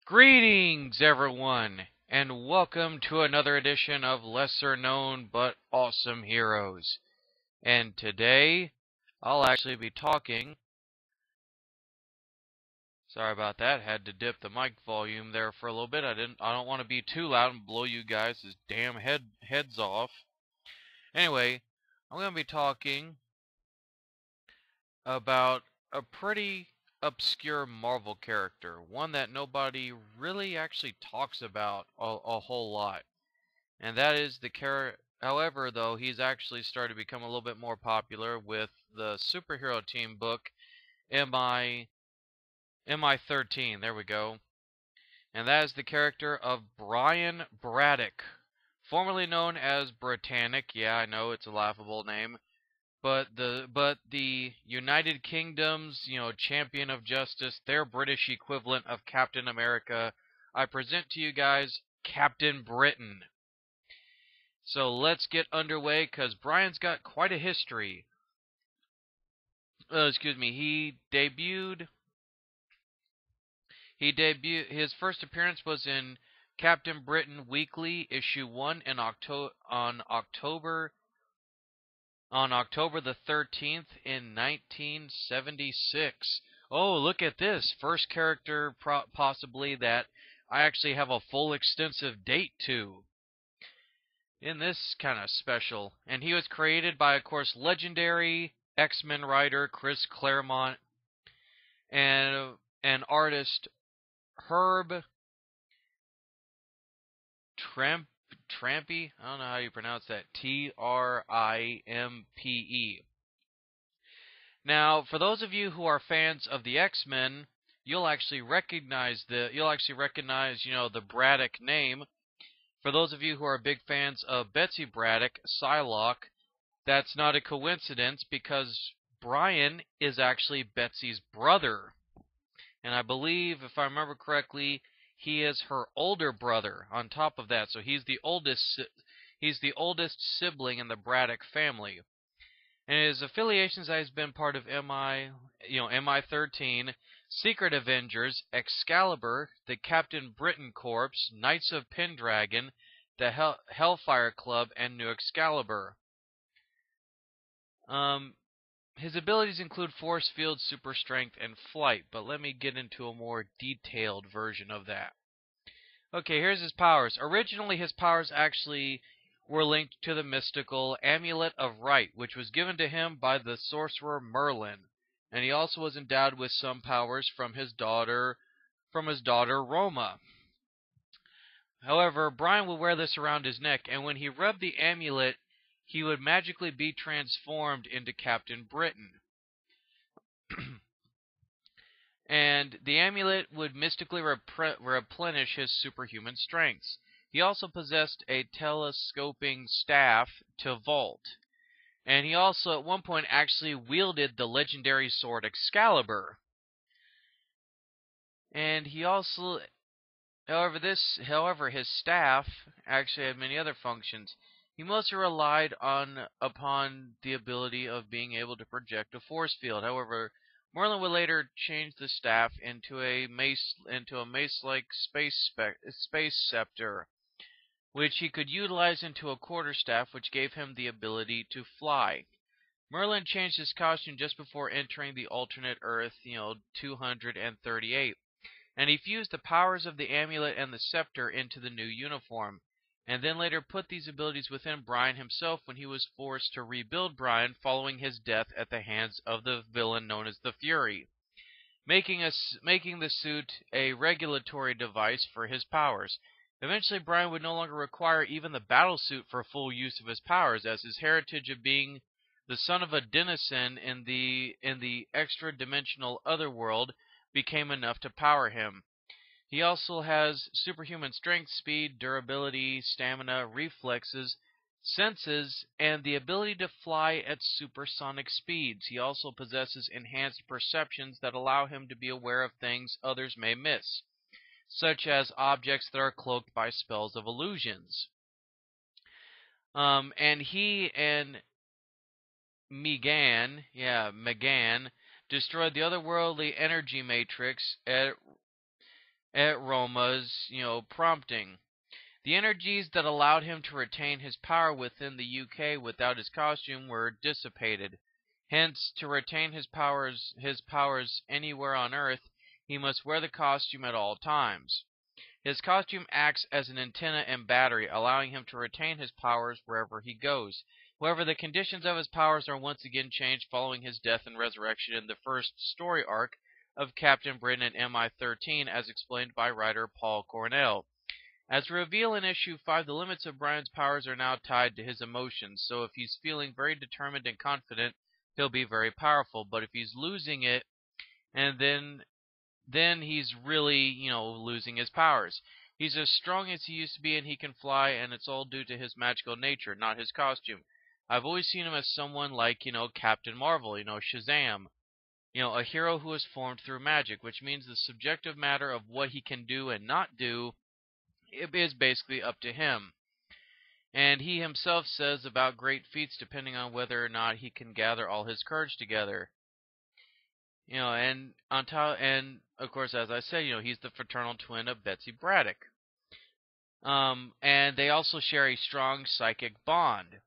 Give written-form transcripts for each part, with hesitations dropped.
Greetings, everyone, and welcome to another edition of Lesser Known But Awesome Heroes. And today, I'll actually be talking. Sorry about that. Had to dip the mic volume there for a little bit. I don't want to be too loud and blow you guys' damn heads off. Anyway, I'm going to be talking about a pretty obscure Marvel character, one that nobody really actually talks about a whole lot. And that is the character. However, though, he's actually started to become a little bit more popular with the superhero team book MI 13. There we go. And that is the character of Brian Braddock, formerly known as Britannic. Yeah, I know it's a laughable name, but the United Kingdom's, champion of justice, their British equivalent of Captain America. I present to you guys Captain Britain. So let's get underway, because Brian's got quite a history. He debuted. His first appearance was in Captain Britain Weekly issue 1 on October the 13th in 1976. Oh, look at this. First character possibly that I actually have a full extensive date to in this kind of special. And he was created by, of course, legendary X-Men writer Chris Claremont and artist Herb Trampe. I don't know how you pronounce that. Trimpe. Now, for those of you who are fans of the X-Men, you'll actually recognize, the Braddock name. For those of you who are big fans of Betsy Braddock, Psylocke, that's not a coincidence, because Brian is actually Betsy's brother. And I believe, if I remember correctly, he is her older brother on top of that. So he's the oldest sibling in the Braddock family. And his affiliations, has been part of MI 13, Secret Avengers, Excalibur, the Captain Britain Corps, Knights of Pendragon, the Hellfire Club, and New Excalibur. His abilities include force field, super strength, and flight, but let me get into a more detailed version of that. Okay, here's his powers. Originally, his powers actually were linked to the mystical Amulet of Right, which was given to him by the sorcerer Merlin. And he also was endowed with some powers from his daughter Roma. However, Brian would wear this around his neck, and when he rubbed the amulet, he would magically be transformed into Captain Britain. And the amulet would mystically replenish his superhuman strengths. He also possessed a telescoping staff to vault. And he also, at one point, actually wielded the legendary sword Excalibur. And he also, however, his staff actually had many other functions. He mostly relied upon the ability of being able to project a force field. However, Merlin would later change the staff into a mace-like space scepter, which he could utilize into a quarterstaff, which gave him the ability to fly. Merlin changed his costume just before entering the alternate Earth, 238, and he fused the powers of the amulet and the scepter into the new uniform, and then later put these abilities within Brian himself when he was forced to rebuild Brian following his death at the hands of the villain known as the Fury, making the suit a regulatory device for his powers. Eventually, Brian would no longer require even the battle suit for full use of his powers, as his heritage of being the son of a denizen in the extra-dimensional otherworld became enough to power him. He also has superhuman strength, speed, durability, stamina, reflexes, senses, and the ability to fly at supersonic speeds. He also possesses enhanced perceptions that allow him to be aware of things others may miss, such as objects that are cloaked by spells of illusions. And he and Megan destroyed the otherworldly energy matrix at Roma's, prompting. The energies that allowed him to retain his power within the UK without his costume were dissipated. Hence, to retain his powers anywhere on Earth, he must wear the costume at all times. His costume acts as an antenna and battery, allowing him to retain his powers wherever he goes. However, the conditions of his powers are once again changed following his death and resurrection in the first story arc of Captain Britain and MI-13, as explained by writer Paul Cornell. As revealed in issue 5, the limits of Brian's powers are now tied to his emotions, so if he's feeling very determined and confident, he'll be very powerful, but if he's losing it, and then he's really, losing his powers. He's as strong as he used to be and he can fly, and it's all due to his magical nature, not his costume. I've always seen him as someone like, Captain Marvel, Shazam. A hero who is formed through magic, which means the subjective matter of what he can do and not do it is basically up to him. And he himself says about great feats depending on whether or not he can gather all his courage together. And on top, and of course, as I said, he's the fraternal twin of Betsy Braddock. And they also share a strong psychic bond,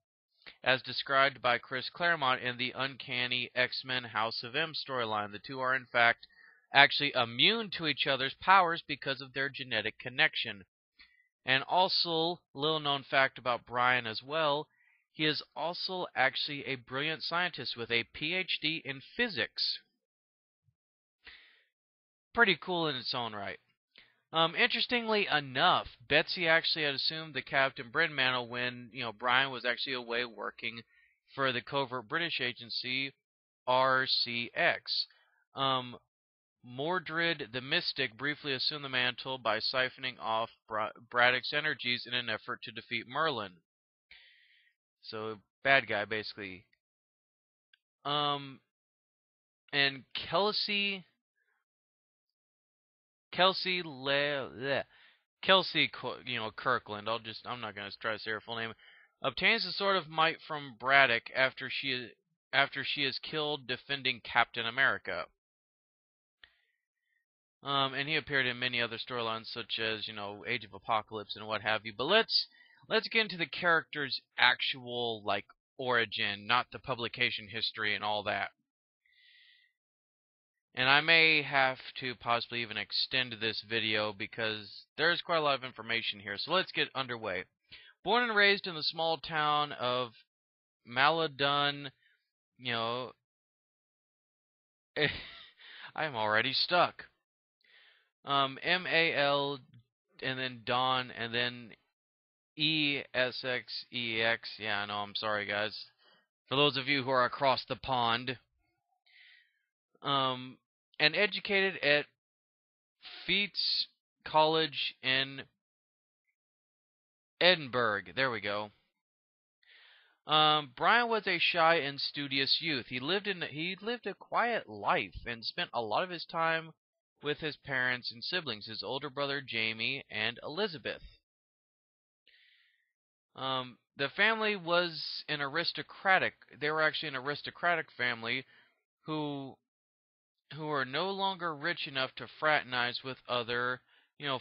as described by Chris Claremont in the Uncanny X-Men House of M storyline. The two are in fact actually immune to each other's powers because of their genetic connection. And also, little known fact about Brian as well, he is also actually a brilliant scientist with a PhD in physics. Pretty cool in its own right. Interestingly enough, Betsy actually had assumed the Captain Britain mantle when, Brian was actually away working for the covert British agency RCX. Mordred the Mystic briefly assumed the mantle by siphoning off Braddock's energies in an effort to defeat Merlin. So, bad guy, basically. And Kelsey, Kirkland. I'm not gonna try to say her full name. Obtains the Sword of Might from Braddock after she is killed defending Captain America. And he appeared in many other storylines, such as Age of Apocalypse and what have you. But let's get into the character's actual origin, not the publication history and all that. And I may have to possibly even extend this video because there's quite a lot of information here. So let's get underway. Born and raised in the small town of Maladun, I'm already stuck. M-A-L and then Dawn and then E-S-X-E-X. Yeah, I know, I'm sorry guys. For those of you who are across the pond. And educated at Feats College in Edinburgh. There we go. Brian was a shy and studious youth. He lived a quiet life and spent a lot of his time with his parents and siblings, his older brother Jamie and Elizabeth. The family was they were actually an aristocratic family who were no longer rich enough to fraternize with other,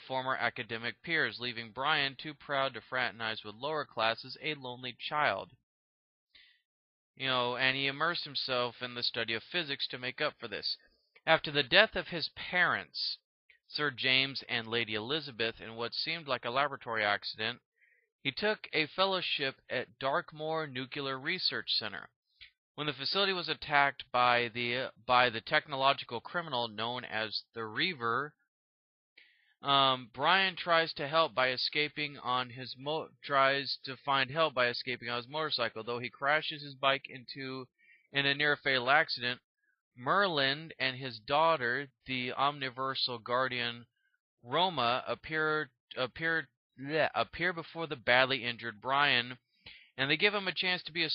former academic peers, leaving Brian too proud to fraternize with lower classes, a lonely child. And he immersed himself in the study of physics to make up for this. After the death of his parents, Sir James and Lady Elizabeth, in what seemed like a laboratory accident, he took a fellowship at Darkmoor Nuclear Research Center. When the facility was attacked by the technological criminal known as the Reaver, Brian tries to find help by escaping on his motorcycle. Though he crashes his bike in a near-fatal accident, Merlin and his daughter, the omniversal guardian Roma, appear before the badly injured Brian, and they give him a chance to be a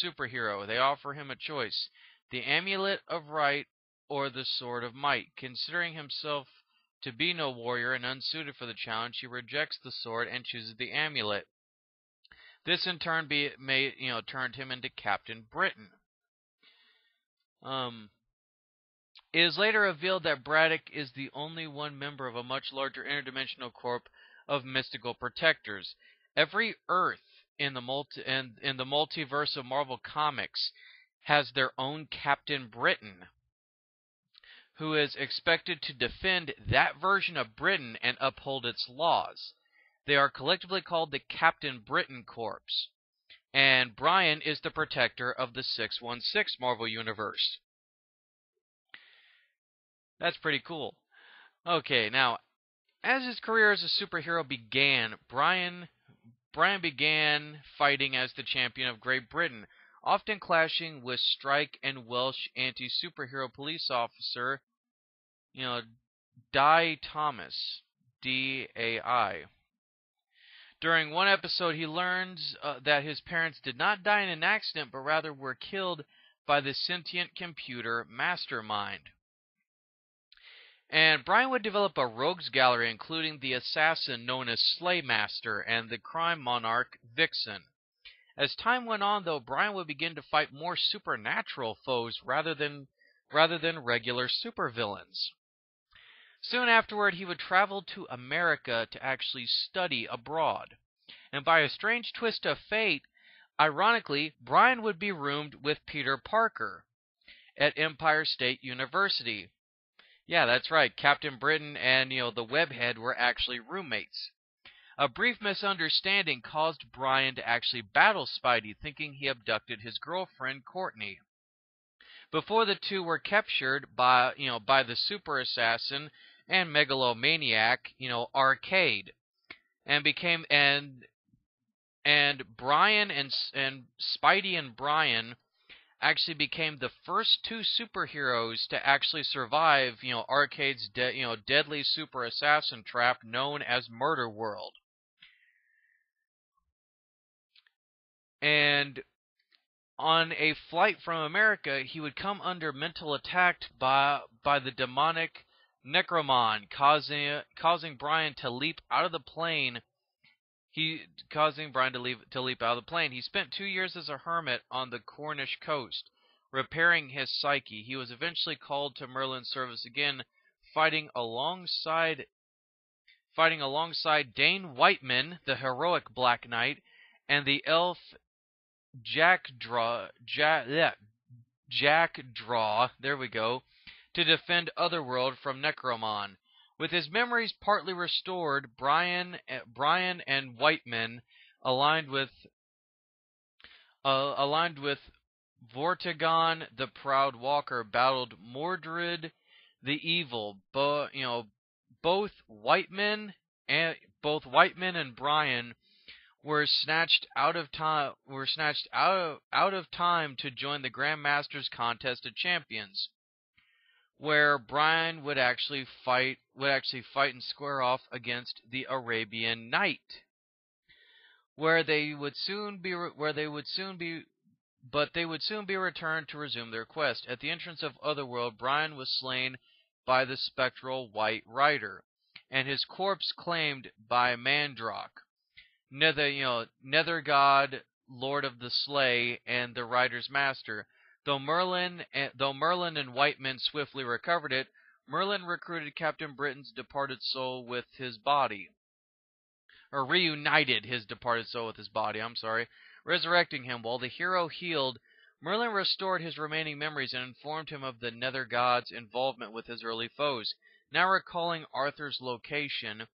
superhero. They offer him a choice: the Amulet of Right or the Sword of Might. Considering himself to be no warrior and unsuited for the challenge, he rejects the sword and chooses the amulet. This in turn turned him into Captain Britain. It is later revealed that Braddock is the only one member of a much larger interdimensional corp of mystical protectors. Every Earth in the multiverse of Marvel Comics has their own Captain Britain, who is expected to defend that version of Britain and uphold its laws. They are collectively called the Captain Britain Corps, and Brian is the protector of the 616 Marvel Universe. That's pretty cool. Okay, now, as his career as a superhero began, Brian began fighting as the champion of Great Britain, often clashing with Strike and Welsh anti-superhero police officer, Dai Thomas, D-A-I. During one episode, he learns that his parents did not die in an accident, but rather were killed by the sentient computer Mastermind. And Brian would develop a rogues gallery, including the assassin known as Slaymaster and the crime monarch Vixen. As time went on, though, Brian would begin to fight more supernatural foes rather than regular supervillains. Soon afterward, he would travel to America to actually study abroad. And by a strange twist of fate, ironically, Brian would be roomed with Peter Parker at Empire State University. Yeah, that's right. Captain Britain and, the Webhead were actually roommates. A brief misunderstanding caused Brian to actually battle Spidey, thinking he abducted his girlfriend, Courtney. Before the two were captured by the super assassin and megalomaniac, Arcade, and became and Brian and Spidey and Brian actually became the first two superheroes to actually survive, Arcade's deadly super assassin trap known as Murder World. And on a flight from America, he would come under mental attack by the demonic Necromon, causing Brian to leap out of the plane. He spent 2 years as a hermit on the Cornish coast, repairing his psyche. He was eventually called to Merlin's service again, fighting alongside Dane Whiteman, the heroic Black Knight, and the elf Jackdraw, there we go, to defend Otherworld from Necromon. With his memories partly restored, Brian and Whiteman, aligned with Vortigern the Proud Walker, battled Mordred the Evil. Both Whiteman and Brian were snatched out of time to join the Grandmaster's Contest of Champions, where Brian would actually fight and square off against the Arabian Knight, but they would soon be returned to resume their quest. At the entrance of Otherworld, Brian was slain by the spectral White Rider, and his corpse claimed by Mandrock, Nether God, Lord of the Slay, and the Rider's Master. Though Merlin and Whiteman swiftly recovered it, Merlin recruited Captain Britain's departed soul with his body. Or reunited his departed soul with his body, resurrecting him. While the hero healed, Merlin restored his remaining memories and informed him of the Nether God's involvement with his early foes. Now recalling Arthur's location,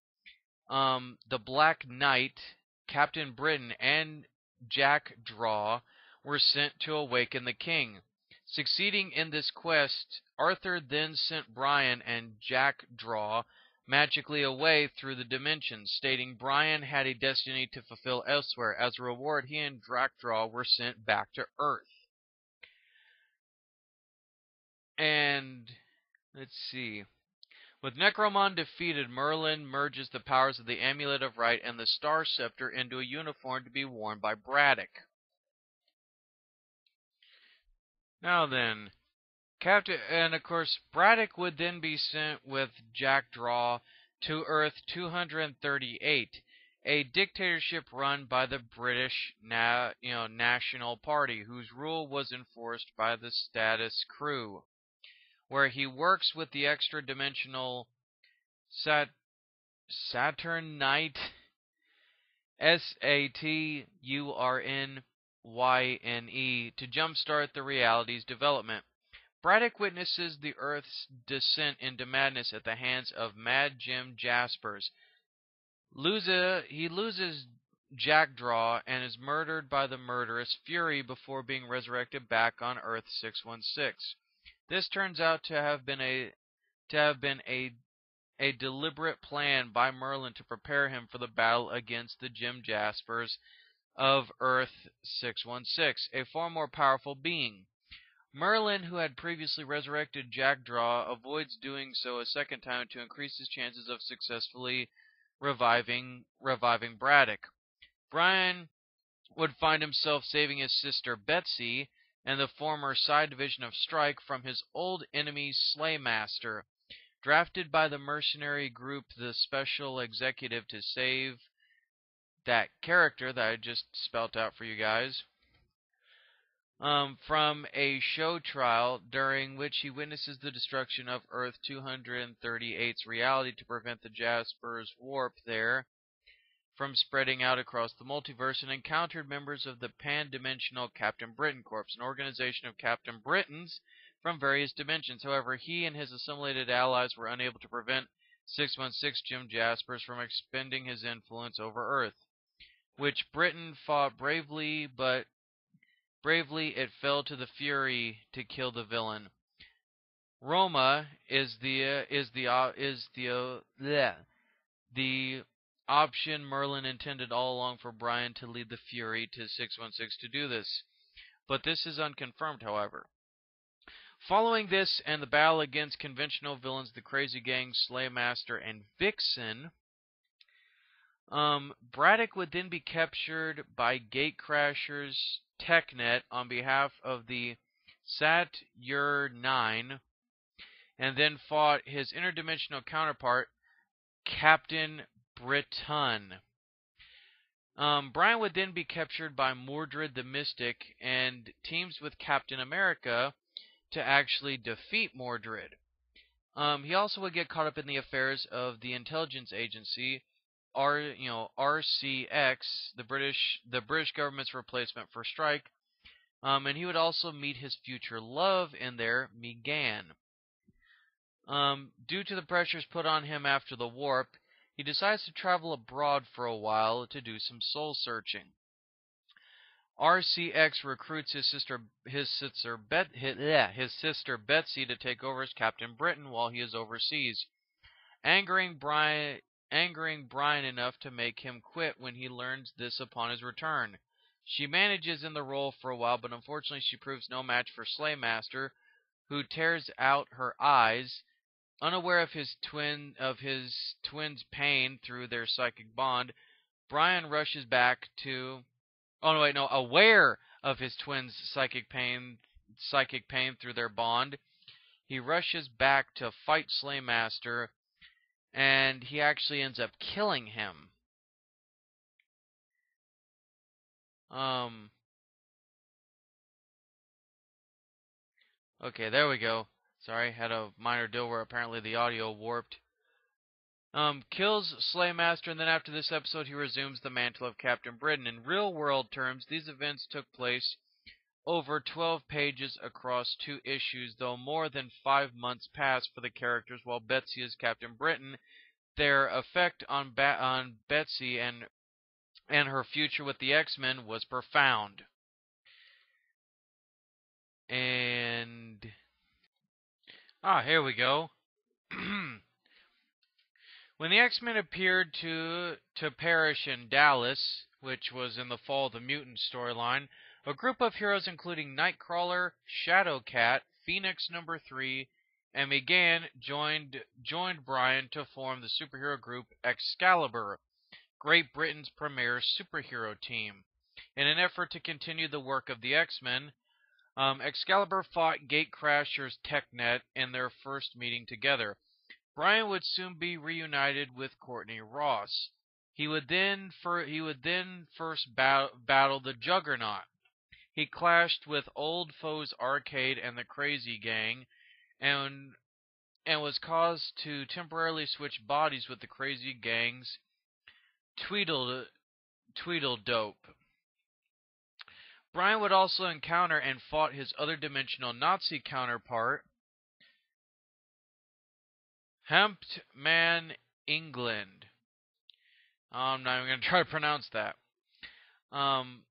the Black Knight, Captain Britain, and Jackdraw were sent to awaken the king. Succeeding in this quest, Arthur then sent Brian and Jackdraw magically away through the dimensions, stating Brian had a destiny to fulfill elsewhere. As a reward, he and Jackdraw were sent back to Earth. And let's see. With Necromon defeated, Merlin merges the powers of the Amulet of Right and the Star Scepter into a uniform to be worn by Braddock. Now then, of course, Braddock would then be sent with Jackdraw to Earth 238, a dictatorship run by the British National Party, whose rule was enforced by the status crew. where he works with the extra-dimensional Saturnite, Saturnye, to jumpstart the reality's development. Braddock witnesses the Earth's descent into madness at the hands of Mad Jim Jaspers. He loses Jackdraw and is murdered by the murderous Fury before being resurrected back on Earth 616. This turns out to have been a deliberate plan by Merlin to prepare him for the battle against the Jim Jaspers of Earth 616, a far more powerful being. Merlin, who had previously resurrected Jackdraw, avoids doing so a second time to increase his chances of successfully reviving Braddock. Brian would find himself saving his sister Betsy and the former side division of Strike from his old enemy Slaymaster, drafted by the mercenary group the Special Executive to save that character that I just spelt out for you guys. From a show trial during which he witnesses the destruction of Earth 238's reality to prevent the Jaspers warp there from spreading out across the multiverse, and encountered members of the Pan-Dimensional Captain Britain Corps, an organization of Captain Britons from various dimensions. However, he and his assimilated allies were unable to prevent 616 Jim Jaspers from expending his influence over Earth, which Britain fought bravely, but it fell to the Fury to kill the villain. Roma is the option Merlin intended all along for Brian to lead the Fury to 616 to do this, but this is unconfirmed, however. Following this and the battle against conventional villains, the Crazy Gang, Slaymaster, and Vixen, Braddock would then be captured by Gatecrasher's TechNet on behalf of the Satyr-9, and then fought his interdimensional counterpart, Captain Britain. Brian would then be captured by Mordred the Mystic and teams with Captain America to actually defeat Mordred. He also would get caught up in the affairs of the intelligence agency, RCX, the British government's replacement for Strike, and he would also meet his future love in there, Megan. Due to the pressures put on him after the warp, he decides to travel abroad for a while to do some soul searching. RCX recruits his sister Betsy to take over as Captain Britain while he is overseas, angering Brian enough to make him quit when he learns this upon his return. She manages in the role for a while, but unfortunately she proves no match for Slaymaster, who tears out her eyes. Unaware of his twin's pain through their psychic bond, Brian rushes back to... aware of his twin's psychic pain through their bond, he rushes back to fight Slaymaster, and he actually ends up killing him. Okay, there we go. Sorry, had a minor deal where apparently the audio warped. Kills Slaymaster, and then after this episode, he resumes the mantle of Captain Britain. In real-world terms, these events took place over 12 pages across 2 issues, though more than 5 months passed for the characters while Betsy is Captain Britain. Their effect on Betsy and her future with the X-Men was profound. And... here we go. When the X-Men appeared to perish in Dallas, which was in the Fall of the Mutant storyline, a group of heroes including Nightcrawler, Shadowcat, Phoenix number 3, and Megan joined Brian to form the superhero group Excalibur, Great Britain's premier superhero team. In an effort to continue the work of the X-Men, Excalibur fought Gatecrasher's TechNet in their first meeting together. Brian would soon be reunited with Courtney Ross. He would then first battle the Juggernaut. He clashed with old foes Arcade and the Crazy Gang, and was caused to temporarily switch bodies with the crazy gang's Tweedledope. Brian would also encounter and fought his other dimensional Nazi counterpart, Hemptman England. I'm not even going to try to pronounce that. Um,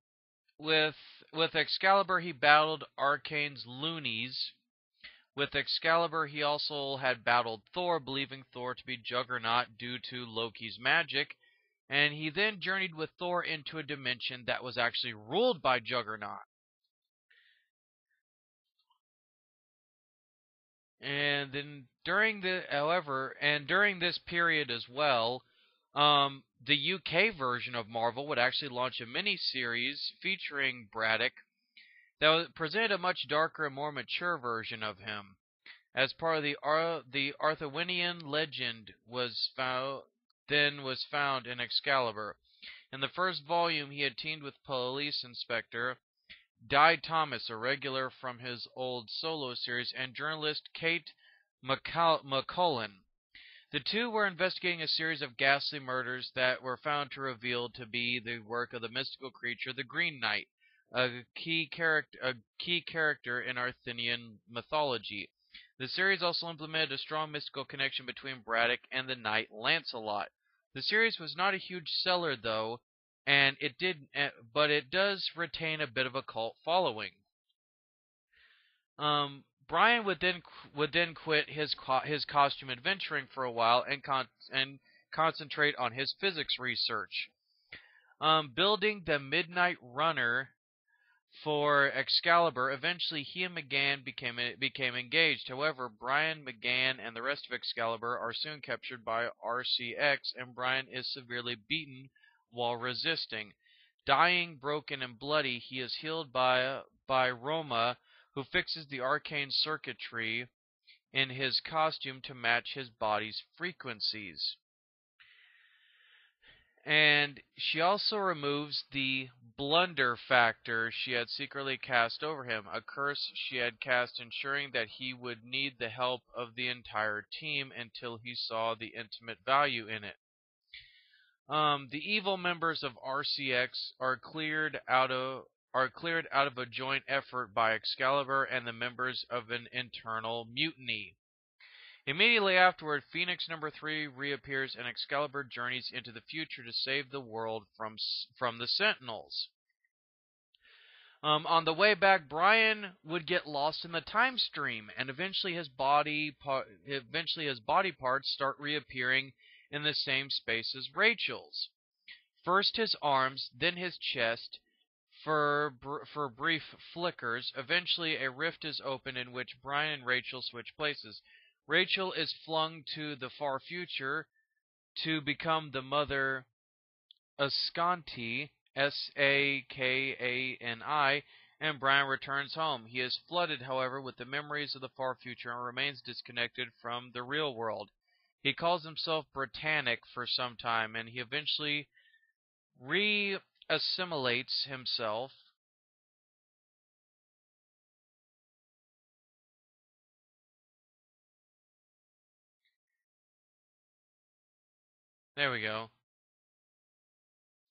with Excalibur, he battled Arcane's loonies. With Excalibur, he also had battled Thor, believing Thor to be Juggernaut due to Loki's magic, and he then journeyed with Thor into a dimension that was actually ruled by Juggernaut. And then during this period as well, the UK version of Marvel would actually launch a mini-series featuring Braddock that presented a much darker and more mature version of him. As part of the Arthurian legend was found in Excalibur. In the first volume, he had teamed with police inspector Di Thomas, a regular from his old solo series, and journalist Kate McCullen. The two were investigating a series of ghastly murders that were found to reveal to be the work of the mystical creature, the Green Knight, a key character in Arthurian mythology. The series also implemented a strong mystical connection between Braddock and the knight Lancelot. The series was not a huge seller, though, but it does retain a bit of a cult following. Brian would then quit his costume adventuring for a while and concentrate on his physics research. Building the Midnight Runner for Excalibur, eventually he and McGann became engaged. However, Brian, McGann, and the rest of Excalibur are soon captured by RCX, and Brian is severely beaten while resisting. Dying, broken, and bloody, he is healed by Roma, who fixes the arcane circuitry in his costume to match his body's frequencies. And she also removes the blunder factor she had secretly cast over him, a curse she had cast ensuring that he would need the help of the entire team until he saw the intimate value in it. The evil members of RCX are cleared out of a joint effort by Excalibur and the members of an internal mutiny. Immediately afterward, Phoenix number 3 reappears and Excalibur journeys into the future to save the world from the Sentinels. On the way back, Brian would get lost in the time stream, and eventually his body parts start reappearing in the same space as Rachel's. First his arms, then his chest, for brief flickers. Eventually, a rift is opened in which Brian and Rachel switch places. Rachel is flung to the far future to become the mother Ascanti, Sakani, and Brian returns home. He is flooded, however, with the memories of the far future and remains disconnected from the real world. He calls himself Britannic for some time, and he eventually re-assimilates himself There we go.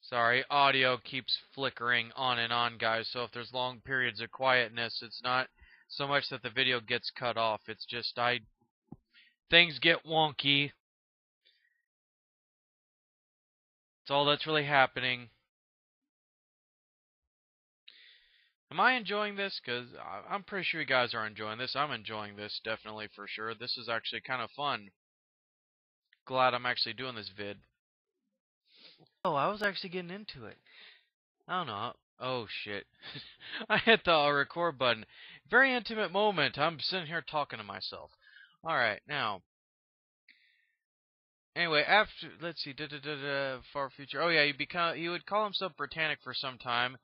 Sorry, audio keeps flickering on and on, guys, so if there's long periods of quietness, it's not so much that the video gets cut off, it's just things get wonky. That's all that's really happening. Am I enjoying this? Because I'm pretty sure you guys are enjoying this. I'm enjoying this, definitely, for sure. This is actually kind of fun. Glad I'm actually doing this vid. Oh, I was actually getting into it. I don't know. Oh, shit. I hit the record button. Very intimate moment. I'm sitting here talking to myself. Alright, now. Anyway, after, let's see, far future. Oh yeah, he would call himself Britannic for some time.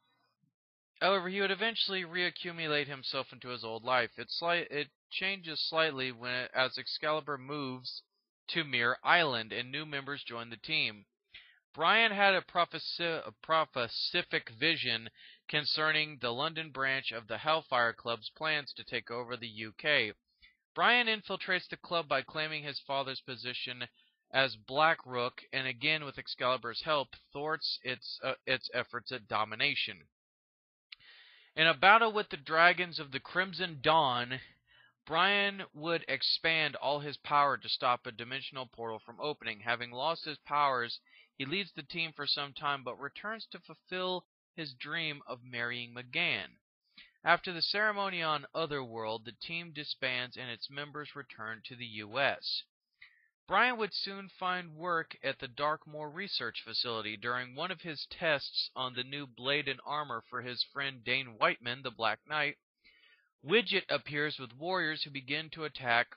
However, he would eventually reaccumulate himself into his old life. It changes slightly as Excalibur moves to Mir Island and new members join the team. Brian had a prophesific vision concerning the London branch of the Hellfire Club's plans to take over the UK. Brian infiltrates the club by claiming his father's position as Black Rook, and again with Excalibur's help, thwarts its efforts at domination. In a battle with the dragons of the Crimson Dawn, Brian would expand all his power to stop a dimensional portal from opening. Having lost his powers, he leaves the team for some time but returns to fulfill his dream of marrying M'gann. After the ceremony on Otherworld, the team disbands and its members return to the U.S. Brian would soon find work at the Darkmoor Research Facility. During one of his tests on the new blade and armor for his friend Dane Whiteman, the Black Knight, Widget appears with warriors who begin to attack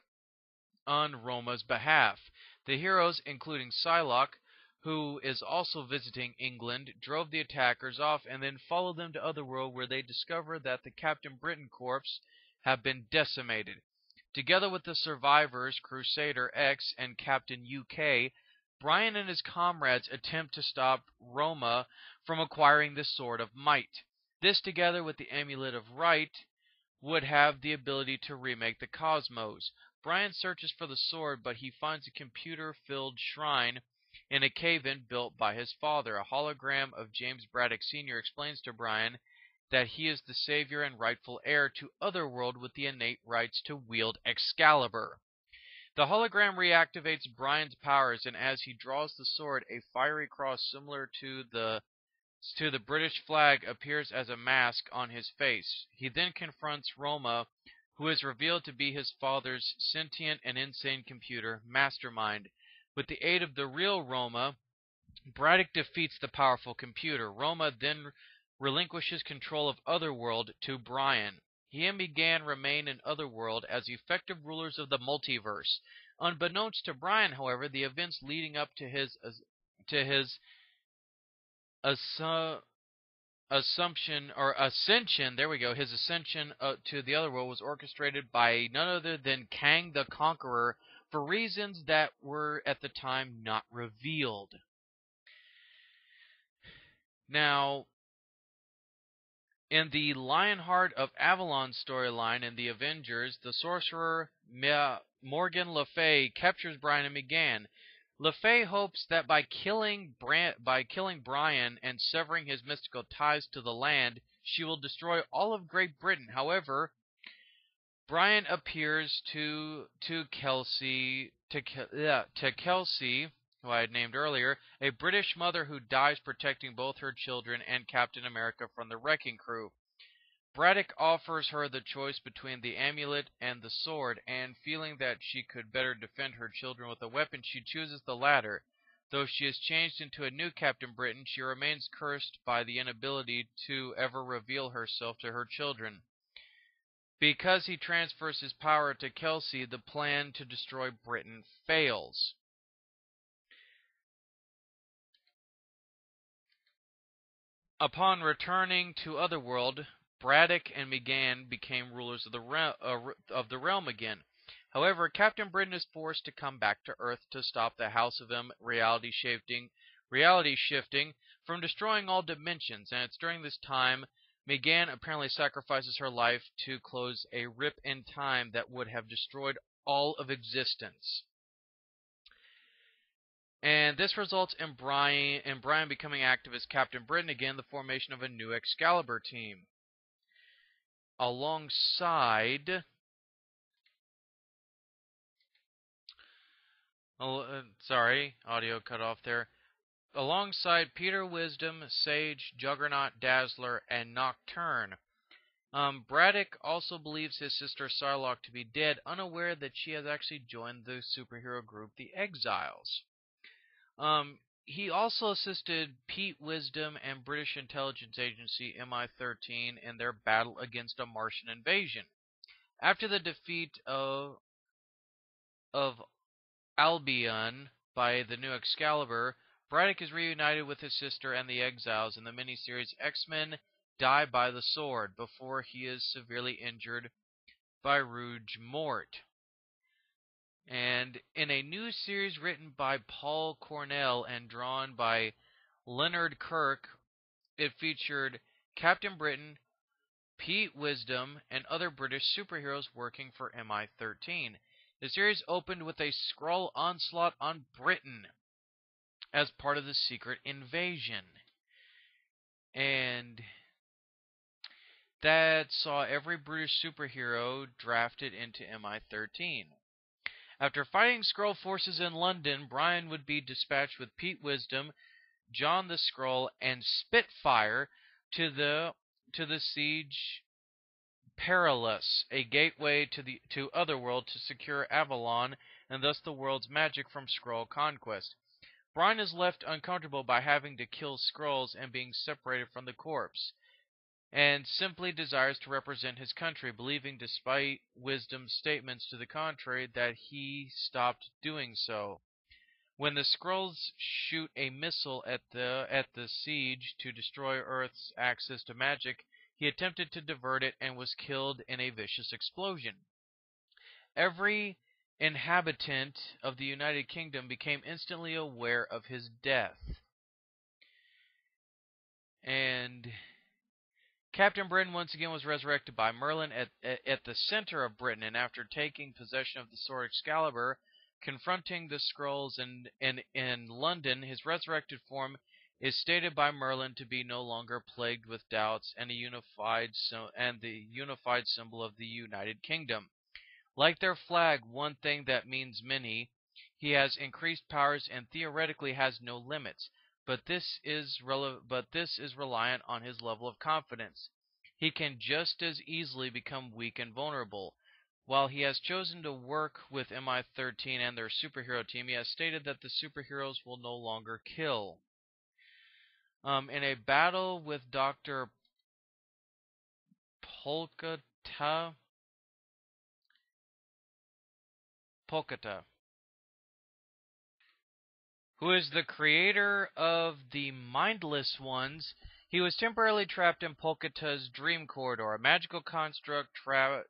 on Roma's behalf. The heroes, including Psylocke, who is also visiting England, drove the attackers off and then follow them to Otherworld, where they discover that the Captain Britain Corps have been decimated. Together with the survivors, Crusader X and Captain UK, Brian and his comrades attempt to stop Roma from acquiring the Sword of Might. This, together with the Amulet of Right, would have the ability to remake the cosmos. Brian searches for the sword, but he finds a computer-filled shrine in a cave-in built by his father. A hologram of James Braddock Sr. explains to Brian that he is the savior and rightful heir to Otherworld with the innate rights to wield Excalibur. The hologram reactivates Brian's powers, and as he draws the sword, a fiery cross similar to the British flag appears as a mask on his face. He then confronts Roma, who is revealed to be his father's sentient and insane computer, Mastermind. With the aid of the real Roma, Braddock defeats the powerful computer. Roma then relinquishes control of Otherworld to Brian. He and M'gann remain in Otherworld as effective rulers of the multiverse. Unbeknownst to Brian, however, the events leading up to his ascension, there we go, his ascension to the Otherworld was orchestrated by none other than Kang the Conqueror for reasons that were at the time not revealed. Now, in the Lionheart of Avalon storyline in the Avengers, the sorcerer Morgan Le Fay captures Brian and M'gann. Le Fay hopes that by killing Brian and severing his mystical ties to the land, she will destroy all of Great Britain. However, Brian appears to Kelsey, who I had named earlier, a British mother who dies protecting both her children and Captain America from the wrecking crew. Braddock offers her the choice between the amulet and the sword, and feeling that she could better defend her children with a weapon, she chooses the latter. Though she is changed into a new Captain Britain, she remains cursed by the inability to ever reveal herself to her children. Because he transfers his power to Kelsey, the plan to destroy Britain fails. Upon returning to Otherworld, Braddock and M'gann became rulers of the realm again. However, Captain Britain is forced to come back to Earth to stop the House of M reality shifting from destroying all dimensions, and it's during this time M'gann apparently sacrifices her life to close a rip in time that would have destroyed all of existence. And this results in Brian becoming active as Captain Britain again, the formation of a new Excalibur team. Alongside sorry, audio cut off there. Alongside Peter Wisdom, Sage, Juggernaut, Dazzler, and Nocturne. Braddock also believes his sister Psylocke to be dead, unaware that she has actually joined the superhero group the Exiles. He also assisted Pete Wisdom and British intelligence agency MI13 in their battle against a Martian invasion. After the defeat of Albion by the new Excalibur, Braddock is reunited with his sister and the Exiles in the miniseries X-Men Die by the Sword before he is severely injured by Rouge Mort. And in a new series written by Paul Cornell and drawn by Leonard Kirk, it featured Captain Britain, Pete Wisdom, and other British superheroes working for MI13. The series opened with a Skrull onslaught on Britain as part of the secret invasion. And that saw every British superhero drafted into MI13. After fighting Skrull forces in London, Brian would be dispatched with Pete Wisdom, John the Skrull, and Spitfire to the Siege Perilous, a gateway to Otherworld to secure Avalon and thus the world's magic from Skrull conquest. Brian is left uncomfortable by having to kill Skrulls and being separated from the corpse, and simply desires to represent his country, believing, despite Wisdom's statements to the contrary, that he stopped doing so. When the Skrulls shoot a missile at the siege to destroy Earth's access to magic, he attempted to divert it and was killed in a vicious explosion. Every inhabitant of the United Kingdom became instantly aware of his death. And Captain Britain once again was resurrected by Merlin at the center of Britain, and after taking possession of the sword Excalibur, confronting the Skrulls in London, his resurrected form is stated by Merlin to be no longer plagued with doubts and the unified symbol of the United Kingdom. Like their flag, one thing that means many, he has increased powers and theoretically has no limits. But this is reliant on his level of confidence. He can just as easily become weak and vulnerable. While he has chosen to work with MI13 and their superhero team, he has stated that the superheroes will no longer kill. In a battle with Dr. Polkata, who is the creator of the Mindless Ones, he was temporarily trapped in Polkata's dream corridor, a magical construct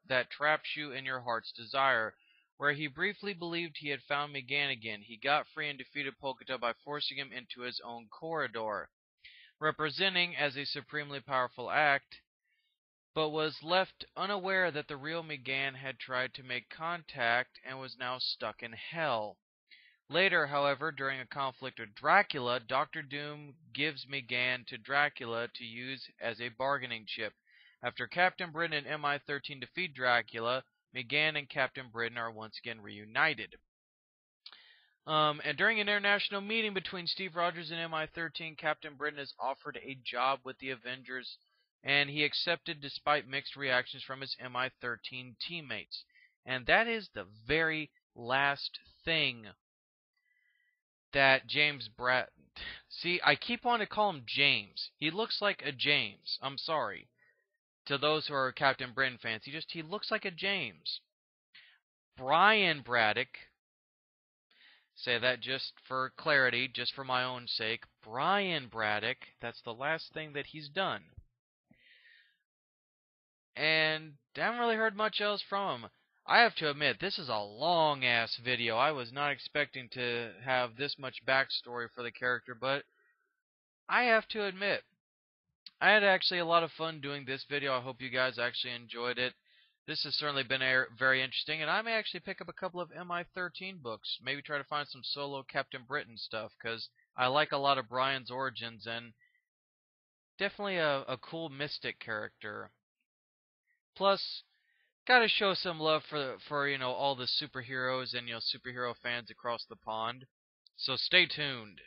that traps you in your heart's desire. Where he briefly believed he had found Megan again, he got free and defeated Polkata by forcing him into his own corridor, representing as a supremely powerful act, but was left unaware that the real Megan had tried to make contact and was now stuck in hell. Later, however, during a conflict with Dracula, Doctor Doom gives Megan to Dracula to use as a bargaining chip. After Captain Britain and MI13 defeat Dracula, Megan and Captain Britain are once again reunited. And during an international meeting between Steve Rogers and MI13, Captain Britain is offered a job with the Avengers, and he accepted despite mixed reactions from his MI13 teammates. And that is the very last thing that James Brad... See, I keep wanting to call him James. He looks like a James. I'm sorry. To those who are Captain Britain fans, he looks like a James. Brian Braddock, say that just for clarity, just for my own sake. Brian Braddock, that's the last thing that he's done. And I haven't really heard much else from him. I have to admit, this is a long-ass video. I was not expecting to have this much backstory for the character, but I have to admit, I had actually a lot of fun doing this video. I hope you guys actually enjoyed it. This has certainly been very interesting, and I may actually pick up a couple of MI13 books. Maybe try to find some solo Captain Britain stuff, because I like a lot of Brian's origins, and definitely a cool mystic character. Plus, gotta show some love for all the superheroes and superhero fans across the pond. So stay tuned.